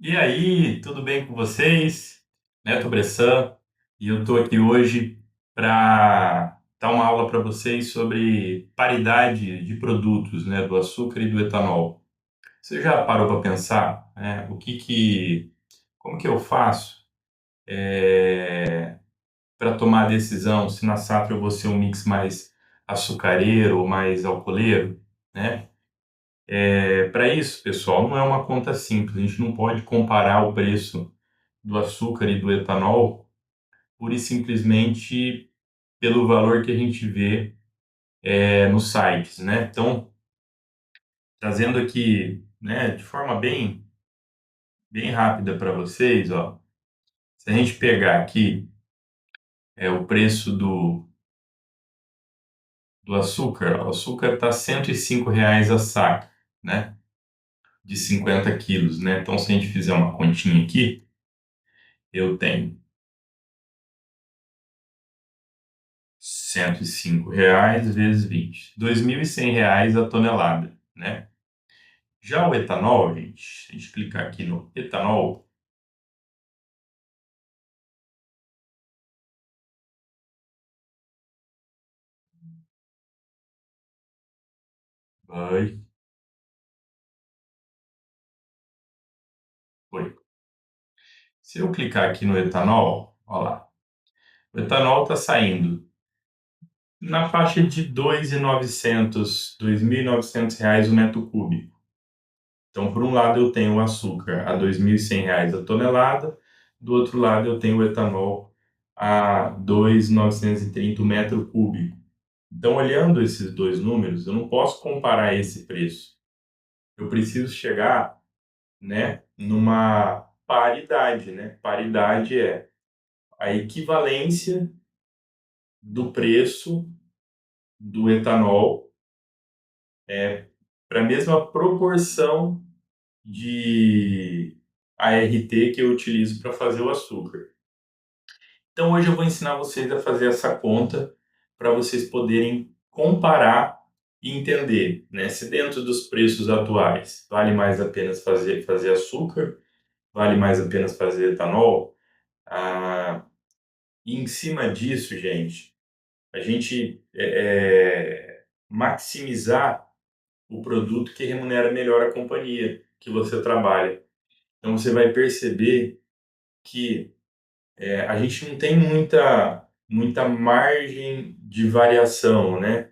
E aí, tudo bem com vocês? Neto Bressan, e eu estou aqui hoje para dar uma aula para vocês sobre paridade de produtos, né, do açúcar e do etanol. Você já parou para pensar, né, como que eu faço para tomar a decisão se na safra eu vou ser um mix mais açucareiro ou mais alcooleiro, né? Para isso, pessoal, não é uma conta simples. A gente não pode comparar o preço do açúcar e do etanol pura e simplesmente pelo valor que a gente vê nos sites, né? Então, trazendo aqui, né, de forma bem rápida para vocês, ó, se a gente pegar aqui o preço do açúcar, ó, o açúcar está R$ 105 a saca, né? De 50 quilos, né? Então, se a gente fizer uma continha aqui, eu tenho R$ 105 vezes 20, R$ 2.100 a tonelada, né? Já o etanol, gente, se a gente clicar aqui no etanol, vai, foi. Se eu clicar aqui no etanol, olha lá, o etanol está saindo na faixa de 2.900 o metro cúbico. Então, por um lado, eu tenho o açúcar a R$ 2.100 a tonelada, do outro lado, eu tenho o etanol a 2.930 o metro cúbico. Então, olhando esses dois números, eu não posso comparar esse preço. Eu preciso chegar, né, numa paridade, né? Paridade é a equivalência do preço do etanol para a mesma proporção de ART que eu utilizo para fazer o açúcar. Então hoje eu vou ensinar vocês a fazer essa conta para vocês poderem comparar e entender, né, se dentro dos preços atuais vale mais a pena fazer açúcar, vale mais a pena fazer etanol. E em cima disso, gente, a gente maximizar o produto que remunera melhor a companhia que você trabalha. Então você vai perceber que a gente não tem muita margem de variação, né?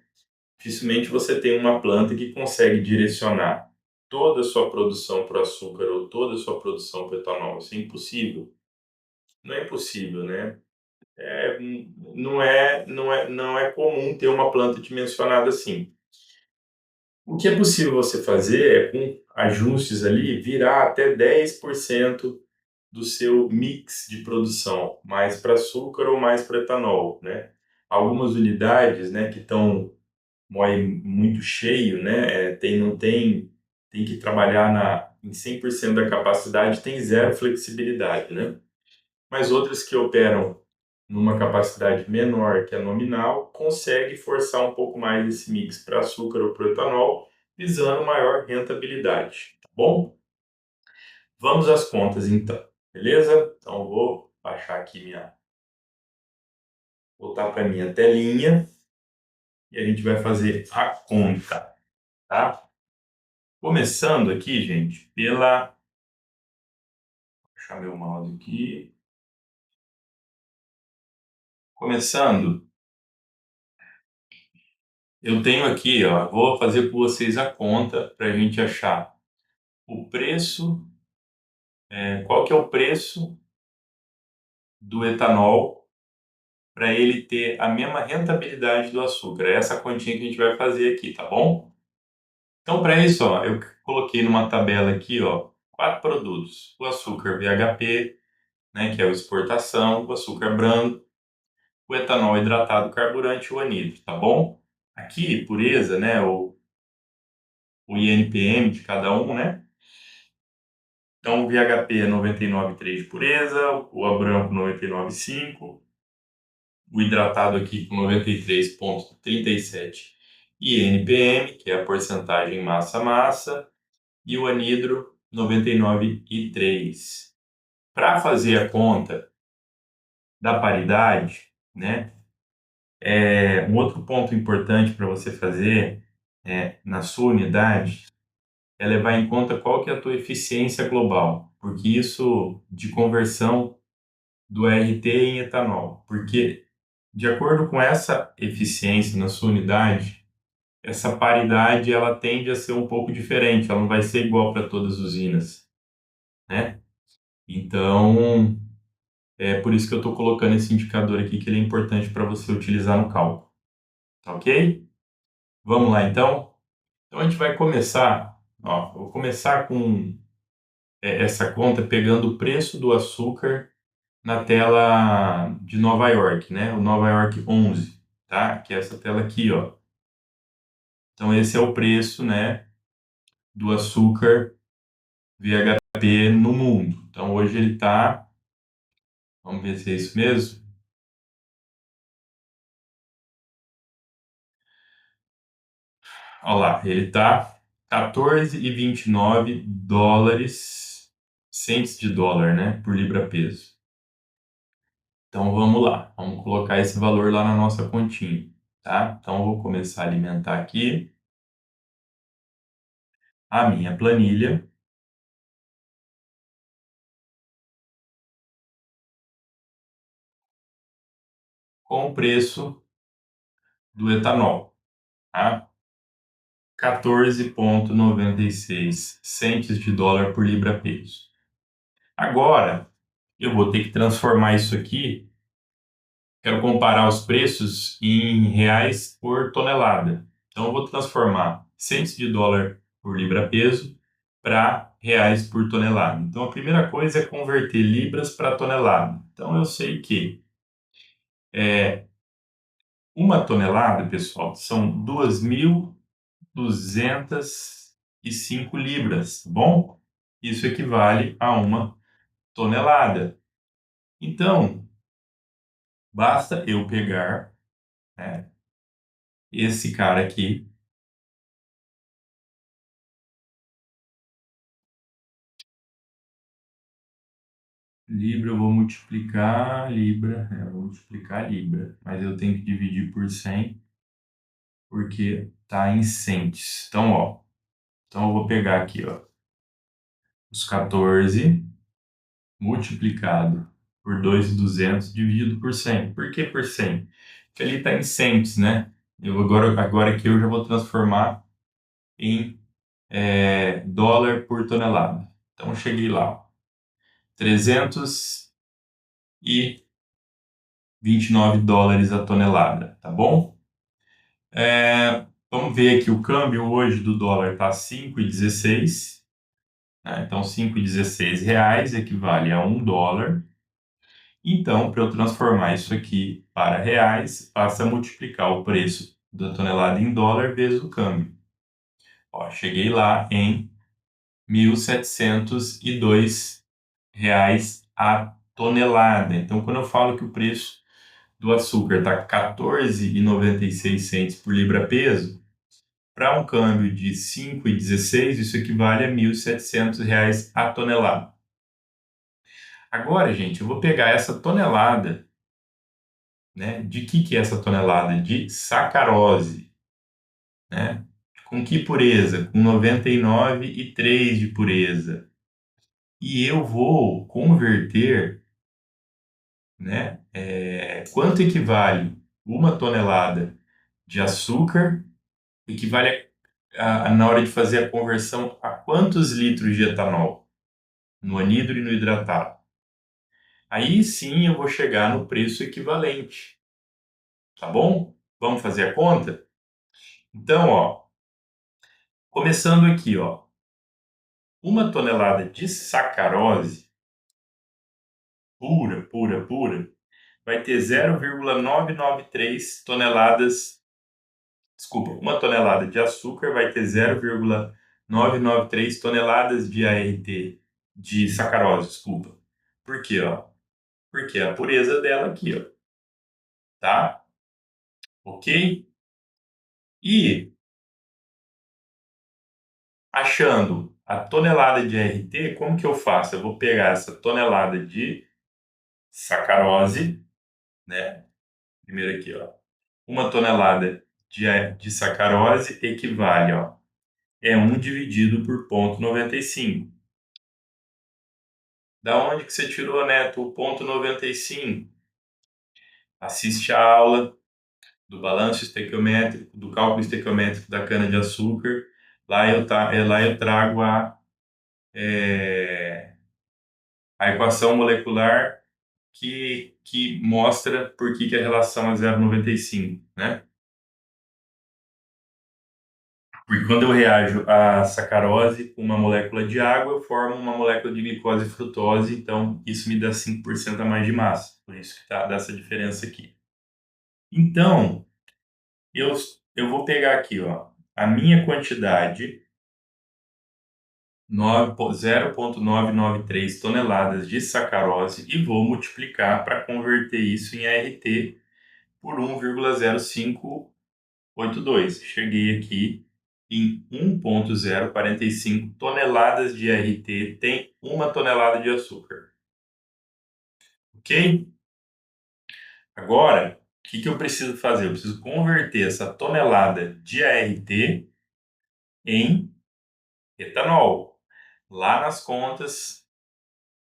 Dificilmente você tem uma planta que consegue direcionar toda a sua produção para o açúcar ou toda a sua produção para o etanol. Isso é impossível. Não é impossível, né? Não é comum ter uma planta dimensionada assim. O que é possível você fazer é, com ajustes ali, virar até 10% do seu mix de produção, mais para açúcar ou mais para etanol, né? Algumas unidades, né, que estão muito cheio, né, não tem que trabalhar em 100% da capacidade, tem zero flexibilidade, né? Mas outras que operam numa capacidade menor que a nominal, consegue forçar um pouco mais esse mix para açúcar ou para etanol, visando maior rentabilidade, tá bom? Vamos às contas então, beleza? Então vou baixar aqui voltar para minha telinha e a gente vai fazer a conta, tá? Começando aqui, gente, vou deixar meu mouse aqui. Começando, eu tenho aqui, ó, vou fazer com vocês a conta para a gente achar o preço, qual que é o preço do etanol para ele ter a mesma rentabilidade do açúcar. É essa continha que a gente vai fazer aqui, tá bom? Então, para isso, ó, eu coloquei numa tabela aqui, ó, 4 produtos: o açúcar VHP, né, que é a exportação, o açúcar branco, o etanol hidratado carburante e o anidro, tá bom? Aqui, pureza, né, o INPM de cada um, né? Então, o VHP é 99,3 de pureza, o A branco 99,5, o hidratado aqui com 93,37 INPM, que é a porcentagem massa-massa, e o anidro 99,3. Para fazer a conta da paridade, né? Um outro ponto importante para você fazer na sua unidade é levar em conta qual que é a tua eficiência global, porque isso de conversão do RT em etanol, porque de acordo com essa eficiência na sua unidade, essa paridade ela tende a ser um pouco diferente, ela não vai ser igual para todas as usinas, né? Então, é por isso que eu estou colocando esse indicador aqui, que ele é importante para você utilizar no cálculo, tá ok? Vamos lá então? Então a gente vai começar, ó, vou começar com essa conta pegando o preço do açúcar na tela de Nova York, né? O Nova York 11, tá? Que é essa tela aqui, ó. Então esse é o preço, né, do açúcar VHP no mundo. Então hoje ele tá, vamos ver se é isso mesmo. Olha lá, ele tá 14,29 dólares, centes de dólar, né, por libra-peso. Então vamos lá, vamos colocar esse valor lá na nossa continha, tá? Então eu vou começar a alimentar aqui a minha planilha com o preço do etanol, tá? 14,96 centes de dólar por libra-peso. Agora eu vou ter que transformar isso aqui. Quero comparar os preços em reais por tonelada. Então eu vou transformar centes de dólar por libra-peso para reais por tonelada. Então a primeira coisa é converter libras para tonelada. Então eu sei que uma tonelada, pessoal, são 2.205 libras, tá bom? Isso equivale a uma tonelada. Então, basta eu pegar, né, esse cara aqui, libra, eu vou multiplicar libra, eu vou multiplicar libra, mas eu tenho que dividir por 100 porque tá em centes. Então, ó, então eu vou pegar aqui, ó, os 14 multiplicado por 2.200 dividido por 100. Por que por 100? Porque ali está em cents, né? Agora aqui eu já vou transformar em dólar por tonelada. Então eu cheguei lá, ó, 329 dólares a tonelada, tá bom? Vamos ver aqui o câmbio hoje do dólar está 5,16, né? Então 5,16 reais equivale a 1 dólar. Então, para eu transformar isso aqui para reais, basta multiplicar o preço da tonelada em dólar vezes o câmbio. Ó, cheguei lá em 1.702 reais a tonelada. Então, quando eu falo que o preço do açúcar está 14,96 por libra-peso, para um câmbio de 5,16, isso equivale a 1.700 reais a tonelada. Agora, gente, eu vou pegar essa tonelada, né? De que é essa tonelada? De sacarose, né? Com que pureza? Com 99,3 de pureza. E eu vou converter, né? Quanto equivale uma tonelada de açúcar? Equivale na hora de fazer a conversão a quantos litros de etanol? No anidro e no hidratado. Aí sim eu vou chegar no preço equivalente, tá bom? Vamos fazer a conta? Então, ó, começando aqui, ó, uma tonelada de sacarose pura, pura, pura, vai ter 0,993 toneladas. Desculpa, uma tonelada de açúcar vai ter 0,993 toneladas de ART, de sacarose, desculpa. Por quê, ó? Porque é a pureza dela aqui, ó. Tá? Ok? E achando a tonelada de RT, como que eu faço? Eu vou pegar essa tonelada de sacarose, né? Primeiro aqui, ó. 1 tonelada de sacarose equivale, ó, 1 dividido por 0,95. Da onde que você tirou, Neto, o 0,95? Assiste a aula do balanço estequiométrico, do cálculo estequiométrico da cana-de-açúcar. Lá eu trago a equação molecular que mostra por que a relação é 0,95, né? Porque quando eu reajo a sacarose com uma molécula de água, eu formo uma molécula de glicose e frutose, então isso me dá 5% a mais de massa. Por isso que dá essa diferença aqui. Então, eu, eu vou pegar aqui, ó, a minha quantidade, 0,993 toneladas de sacarose, e vou multiplicar para converter isso em ART por 1,0582. Cheguei aqui em 1,045 toneladas de RT, tem 1 tonelada de açúcar. Ok? Agora, o que eu preciso fazer? Eu preciso converter essa tonelada de ART em etanol. Lá nas contas,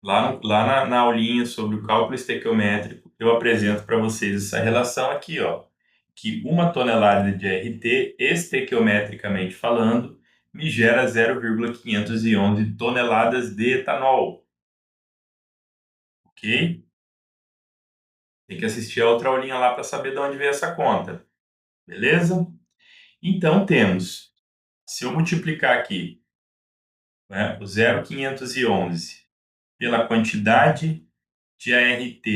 na aulinha sobre o cálculo estequiométrico, eu apresento para vocês essa relação aqui, ó, que 1 tonelada de RT, estequiometricamente falando, me gera 0,511 toneladas de etanol. Ok? Tem que assistir a outra aulinha lá para saber de onde veio essa conta. Beleza? Então temos, se eu multiplicar aqui, né, o 0,511 pela quantidade de ART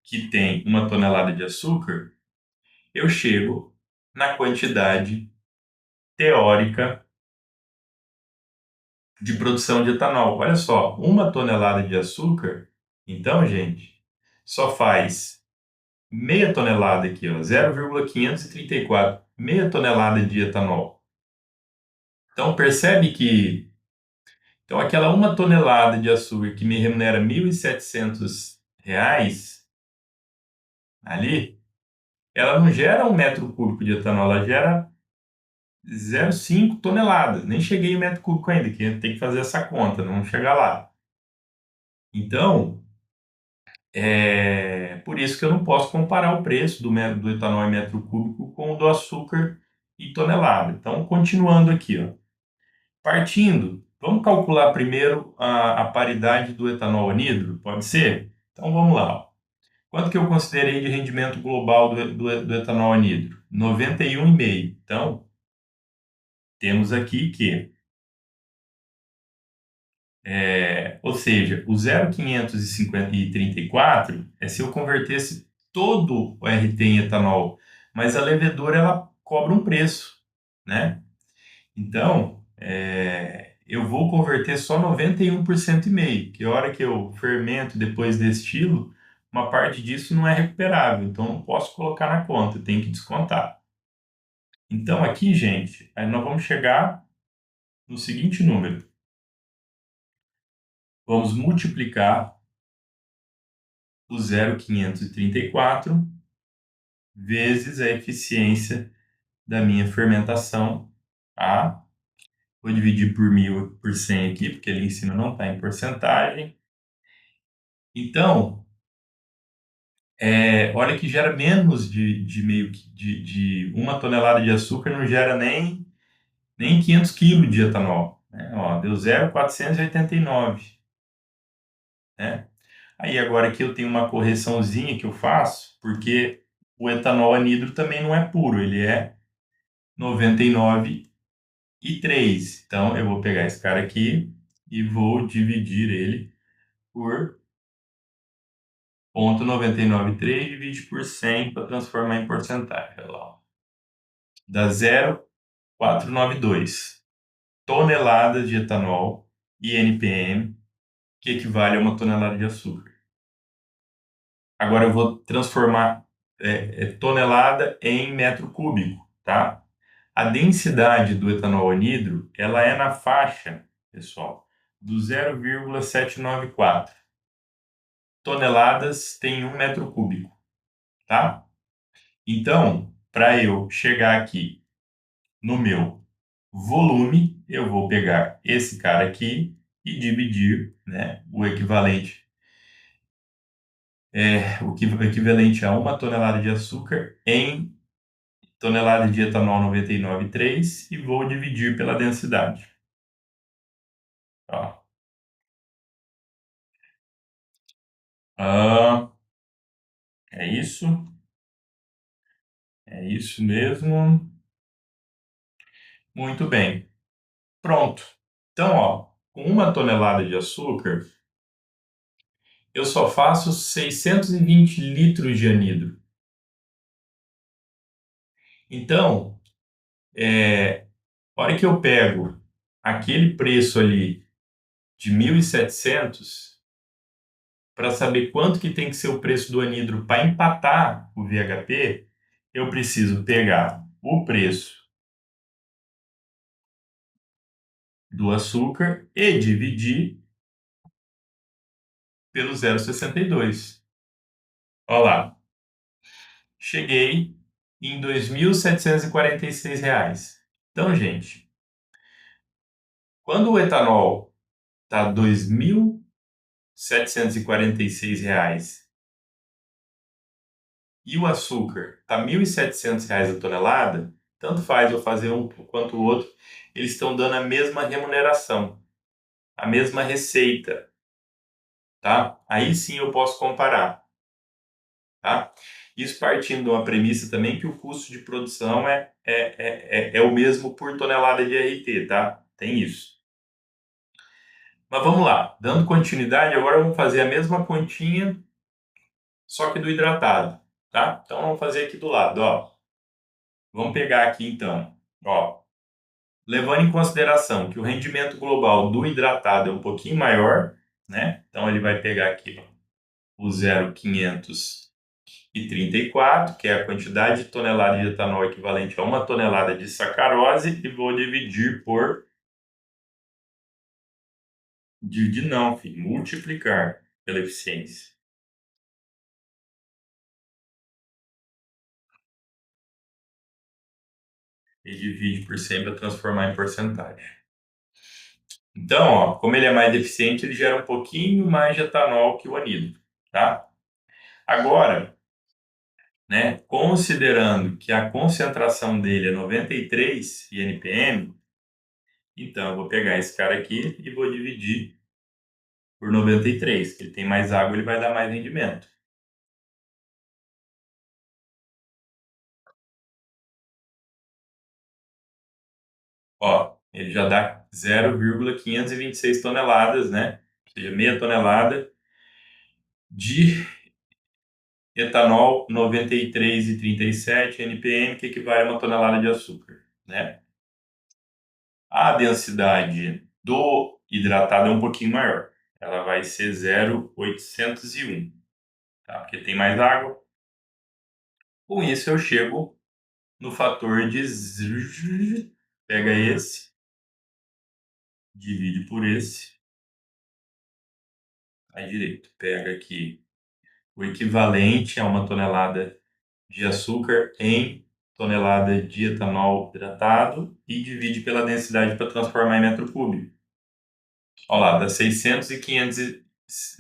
que tem 1 tonelada de açúcar, eu chego na quantidade teórica de produção de etanol. Olha só, 1 tonelada de açúcar, então, gente, só faz meia tonelada aqui, ó, 0,534, meia tonelada de etanol. Então, percebe que então, aquela 1 tonelada de açúcar que me remunera R$ 1.700 ali, ela não gera 1 metro cúbico de etanol, ela gera 0,5 toneladas. Nem cheguei em metro cúbico ainda, que tem que fazer essa conta, não chegar lá. Então, por isso que eu não posso comparar o preço do etanol em metro cúbico com o do açúcar em tonelada. Então, continuando aqui, ó. Partindo, vamos calcular primeiro a paridade do etanol anidro, pode ser? Então, vamos lá, ó. Quanto que eu considerei de rendimento global do etanol anidro? 91,5. Então, temos aqui que, ou seja, o 0,534 é se eu convertesse todo o RT em etanol, mas a levedura ela cobra um preço, né? Então, eu vou converter só 91,5%, que a hora que eu fermento depois destilo, uma parte disso não é recuperável, então não posso colocar na conta, tem que descontar. Então aqui, gente, aí nós vamos chegar no seguinte número. Vamos multiplicar o 0,534 vezes a eficiência da minha fermentação, tá? Vou dividir por 1.000 por 100 aqui, porque ali em cima não está em porcentagem. Então, olha que gera menos de 1 tonelada de açúcar, não gera nem 500 quilos de etanol, né? Ó, deu 0,489, né? Aí agora aqui eu tenho uma correçãozinha que eu faço, porque o etanol anidro também não é puro, ele é 99,3. Então eu vou pegar esse cara aqui e vou dividir ele por 0,993, divide por 100 para transformar em porcentagem. Olha lá, ó. Dá 0,492 toneladas de etanol INPM, que equivale a 1 tonelada de açúcar. Agora eu vou transformar tonelada em metro cúbico, tá? A densidade do etanol anidro, ela é na faixa pessoal, do 0,794 toneladas tem 1 metro cúbico, tá? Então, para eu chegar aqui no meu volume, eu vou pegar esse cara aqui e dividir, né, o equivalente a 1 tonelada de açúcar em tonelada de etanol 99,3 e vou dividir pela densidade. Ó. Ah, é isso? É isso mesmo. Muito bem. Pronto. Então, ó, com 1 tonelada de açúcar, eu só faço 620 litros de anidro. Então, a hora que eu pego aquele preço ali de 1.700 para saber quanto que tem que ser o preço do anidro para empatar o VHP, eu preciso pegar o preço do açúcar e dividir pelo 0,62. Olha lá, cheguei em R$ 2.746. Então, gente, quando o etanol está R$ 2.746 e o açúcar está R$ 1.700 a tonelada, tanto faz eu fazer um quanto o outro, eles estão dando a mesma remuneração, a mesma receita, tá? Aí sim eu posso comparar, tá? Isso partindo de uma premissa também que o custo de produção é o mesmo por tonelada de RT, tá? Tem isso. Mas vamos lá, dando continuidade, agora vamos fazer a mesma continha, só que do hidratado, tá? Então vamos fazer aqui do lado, ó. Vamos pegar aqui então, ó. Levando em consideração que o rendimento global do hidratado é um pouquinho maior, né? Então ele vai pegar aqui ó, o 0,534, que é a quantidade de tonelada de etanol equivalente a 1 tonelada de sacarose, e vou dividir por. Dividir não, filho, multiplicar pela eficiência. E divide por 100 para transformar em porcentagem. Então, ó, como ele é mais eficiente, ele gera um pouquinho mais de etanol que o anidro, tá? Agora, né, considerando que a concentração dele é 93 INPM, então eu vou pegar esse cara aqui e vou dividir por 93, que ele tem mais água, ele vai dar mais rendimento. Ó, ele já dá 0,526 toneladas, né? Ou seja, meia tonelada de etanol 93,37 NPM, que equivale a 1 tonelada de açúcar, né? A densidade do hidratado é um pouquinho maior. Ela vai ser 0,801, tá? Porque tem mais água. Com isso eu chego no fator de pega esse, divide por esse, aí direito. Pega aqui o equivalente a 1 tonelada de açúcar em tonelada de etanol hidratado e divide pela densidade para transformar em metro cúbico. Olha lá, dá 600 e 500,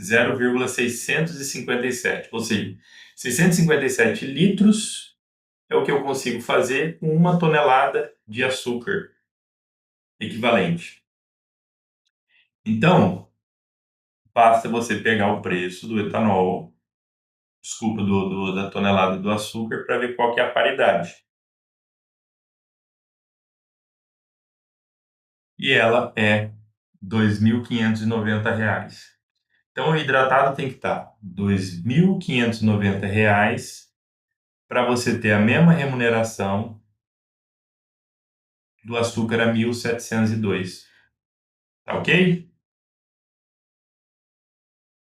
0,657. Ou seja, 657 litros é o que eu consigo fazer com 1 tonelada de açúcar equivalente. Então, basta você pegar o preço do etanol, desculpa, da tonelada do açúcar para ver qual que é a paridade. E ela é R$ 2.590. Então, o hidratado tem que estar R$ 2.590 para você ter a mesma remuneração do açúcar a 1.702. Tá ok?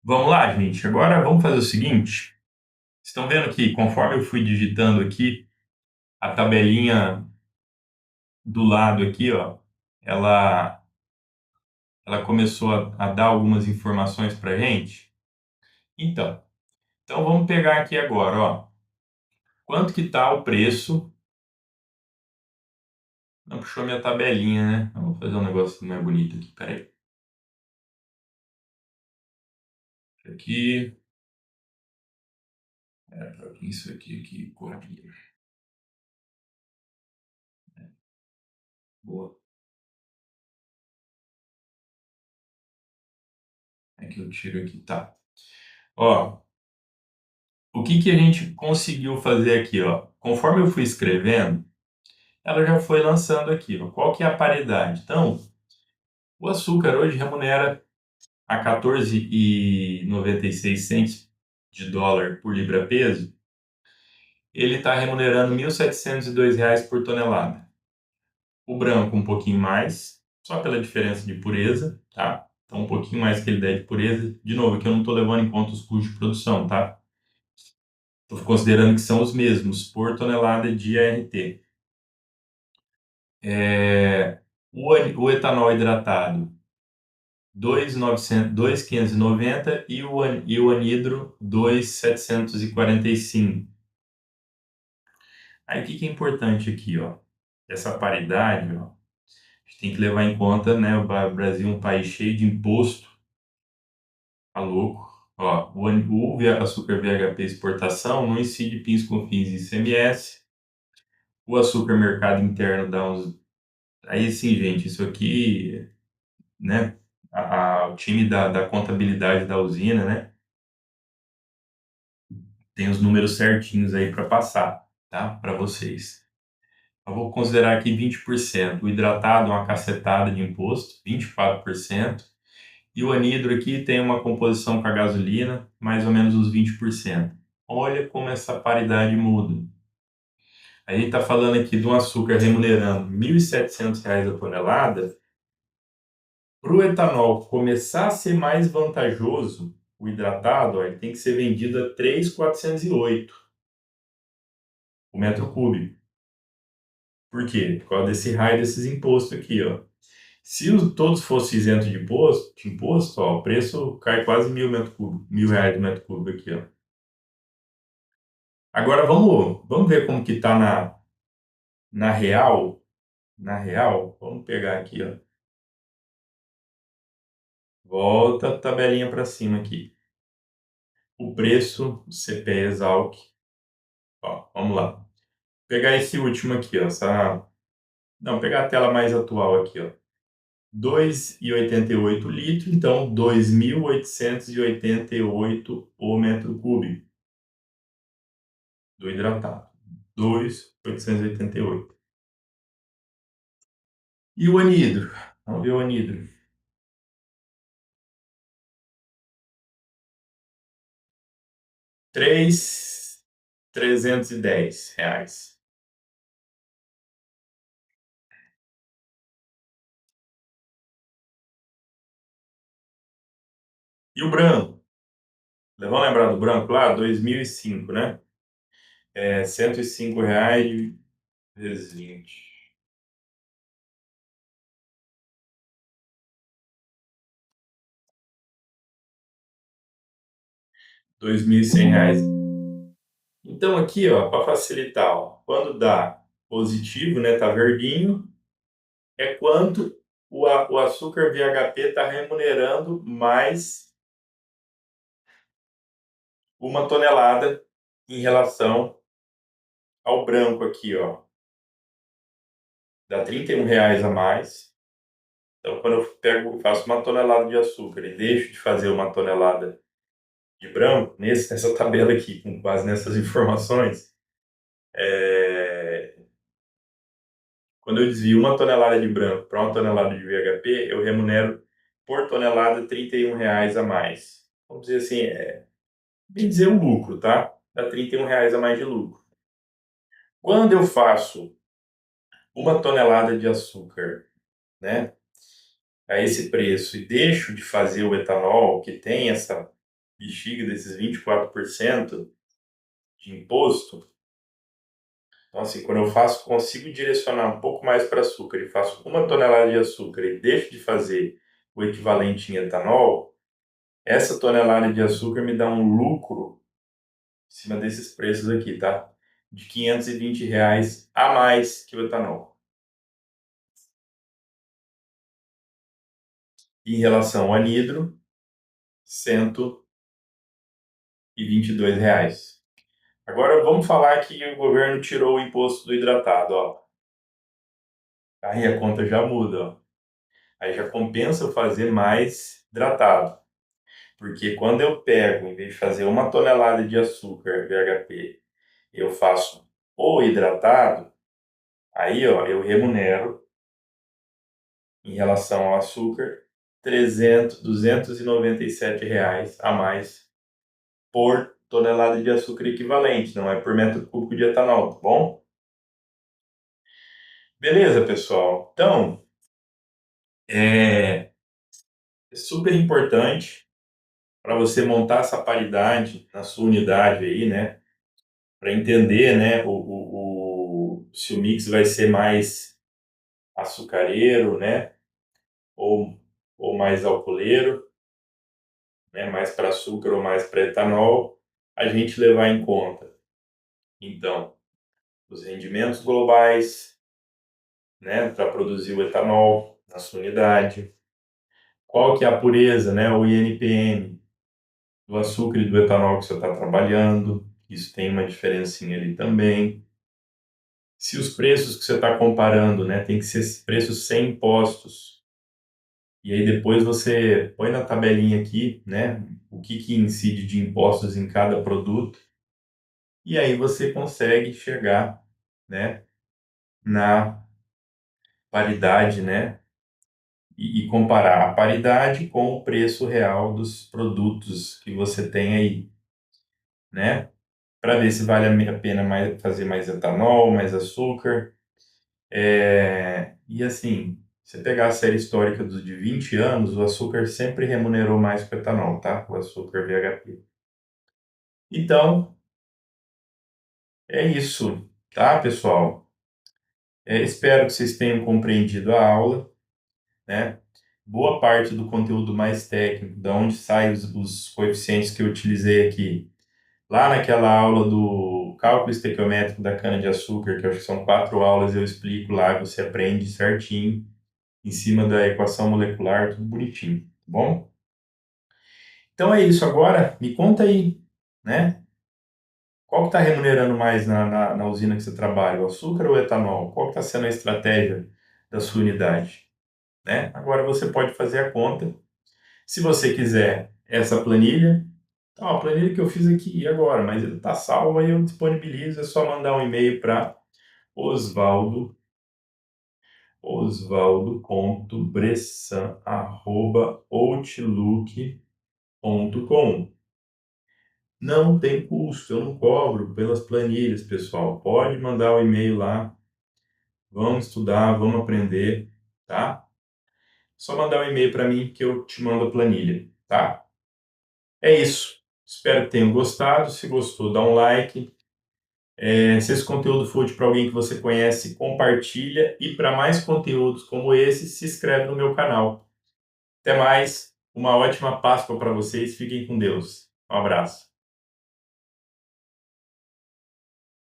Vamos lá, gente. Agora vamos fazer o seguinte. Estão vendo que conforme eu fui digitando aqui, a tabelinha do lado aqui, ó, ela ela começou a dar algumas informações para a gente. Então vamos pegar aqui agora, ó. Quanto que está o preço? Não puxou minha tabelinha, né? Vamos fazer um negócio mais bonito aqui, peraí. Aqui. Isso aqui, corria. Boa. É que eu tiro aqui, tá. Ó, o que que a gente conseguiu fazer aqui, ó? Conforme eu fui escrevendo, ela já foi lançando aqui, ó. Qual que é a paridade? Então, o açúcar hoje remunera a 14,96 de dólar por libra-peso. Ele está remunerando R$ 1.702 por tonelada. O branco um pouquinho mais, só pela diferença de pureza, tá? Então um pouquinho mais que ele der de pureza. De novo, aqui eu não estou levando em conta os custos de produção, tá? Estou considerando que são os mesmos por tonelada de ART. O etanol hidratado, 2.590 e o anidro 2.745. Aí o que que é importante aqui, ó? Essa paridade, ó, a gente tem que levar em conta, né? O Brasil é um país cheio de imposto, tá louco. Ó, o açúcar VHP exportação não incide PIS, COFINS e ICMS. O açúcar mercado interno dá uns. Aí sim, gente, isso aqui, né? O time da contabilidade da usina, né? Tem os números certinhos aí para passar, tá? Para vocês. Eu vou considerar aqui 20%. O hidratado, uma cacetada de imposto, 24%. E o anidro aqui tem uma composição com a gasolina, mais ou menos uns 20%. Olha como essa paridade muda. A gente está falando aqui de um açúcar remunerando R$ 1.700 a tonelada. Para o etanol começar a ser mais vantajoso, o hidratado, ó, ele tem que ser vendido a 3.408 o metro cúbico. Por quê? Por causa desse raio desses impostos aqui, ó. Se todos fossem isentos de imposto, ó, o preço cai quase 1.000 metro cúbico, R$ 1.000 o metro cúbico aqui, ó. Agora vamos ver como que tá na real. Na real, vamos pegar aqui, ó. Volta a tabelinha para cima aqui. O preço, o CPE Exalc. Ó, vamos lá. Pegar esse último aqui, ó. Não, pegar a tela mais atual aqui, ó. 2,88 litros, então 2.888 o metro cúbico do hidratado. 2.888. E o anidro? Vamos ver o anidro. 3.310 reais. E o branco? Vamos lembrar do branco lá? 2005, né? R$ 105 vezes 20. R$ 2.100. Então aqui, ó, para facilitar, ó, quando dá positivo, né, tá verdinho, é quanto o açúcar VHP está remunerando mais uma tonelada em relação ao branco aqui, ó. Dá R$ 31 a mais. Então, quando eu faço uma tonelada de açúcar e deixo de fazer uma tonelada de branco, nessa tabela aqui, com base nessas informações, quando eu desvio uma tonelada de branco para uma tonelada de VHP, eu remunero por tonelada R$ 31 a mais. Vamos dizer assim, bem dizer um lucro, tá? Dá R$ 31 a mais de lucro. Quando eu faço uma tonelada de açúcar, né, a esse preço e deixo de fazer o etanol, que tem essa bexiga desses 24% de imposto, então assim, quando eu consigo direcionar um pouco mais para açúcar e faço uma tonelada de açúcar e deixo de fazer o equivalente em etanol, essa tonelada de açúcar me dá um lucro em cima desses preços aqui, tá? De R$ 520 a mais que o etanol. Em relação ao anidro, R$ 122. Agora vamos falar que o governo tirou o imposto do hidratado, ó. Aí a conta já muda, ó. Aí já compensa eu fazer mais hidratado. Porque quando eu pego, em vez de fazer 1 tonelada de açúcar VHP, eu faço o hidratado, aí ó, eu remunero, em relação ao açúcar, R$ 297 a mais por tonelada de açúcar equivalente, não é por metro cúbico de etanol, tá bom? Beleza, pessoal? Então, é super importante para você montar essa paridade na sua unidade aí, né? Para entender, né, se o mix vai ser mais açucareiro, né? Ou, ou mais alcooleiro, né? Mais para açúcar ou mais para etanol, a gente levar em conta. Então, os rendimentos globais, né? Para produzir o etanol na sua unidade. Qual que é a pureza, né? O INPM do açúcar e do etanol que você está trabalhando. Isso tem uma diferencinha ali também. Se os preços que você está comparando, né, tem que ser preços sem impostos. E aí depois você põe na tabelinha aqui, né, o que incide de impostos em cada produto. E aí você consegue chegar, né, na paridade, né, e comparar a paridade com o preço real dos produtos que você tem aí, né, para ver se vale a pena fazer mais etanol, mais açúcar. E assim, se você pegar a série histórica de 20 anos, o açúcar sempre remunerou mais que o etanol, tá? O açúcar VHP. Então, é isso, tá, pessoal? Espero que vocês tenham compreendido a aula, né? Boa parte do conteúdo mais técnico, da onde saem os coeficientes que eu utilizei aqui, lá naquela aula do cálculo estequiométrico da cana-de-açúcar, que eu acho que são 4 aulas, eu explico lá, você aprende certinho em cima da equação molecular, tudo bonitinho, tá bom? Então é isso. Agora, me conta aí, né? Qual que está remunerando mais na usina que você trabalha, o açúcar ou o etanol? Qual que está sendo a estratégia da sua unidade, né? Agora você pode fazer a conta. Se você quiser essa planilha, a planilha que eu fiz aqui agora, mas ele está salvo aí, eu disponibilizo, é só mandar um e-mail para osvaldo.bressan@outlook.com. Não tem custo, eu não cobro pelas planilhas, pessoal. Pode mandar o e-mail lá, vamos estudar, vamos aprender, tá? Só mandar um e-mail para mim que eu te mando a planilha, tá? É isso. Espero que tenham gostado. Se gostou, dá um like. Se esse conteúdo for útil para alguém que você conhece, compartilha. E para mais conteúdos como esse, se inscreve no meu canal. Até mais. Uma ótima Páscoa para vocês. Fiquem com Deus. Um abraço.